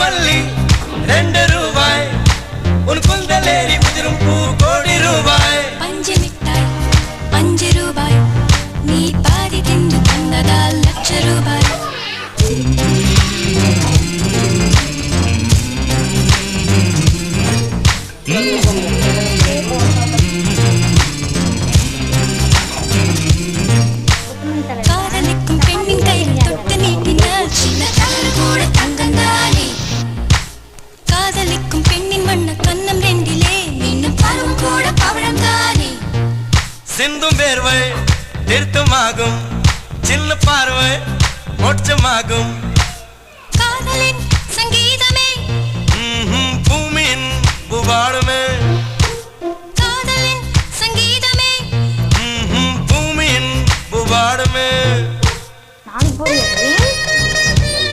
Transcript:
மல்லி 2 ரூபாய் உன் குந்தலேறி உதிரும் பூ கோடி ரூபாய் பஞ்சு மிட்டாய் 5 ரூபாய் நீ பாதி தின்று தந்ததால் லட்ச ரூபாய் காதலிக்கும் பெண்ணின் கையில் தொட்டு நீட்டினால் சின்ன தவறு கூட தங்கந்தானே காதலிக்கும் பெண்ணின் வண்ண கண்ணம் 2 மீண்டும் பருவம் கூட பவழம் தானே சிந்தும் வேர்வை திருத்தமாகும் சின்ன பார்வை மோட்சமாகும்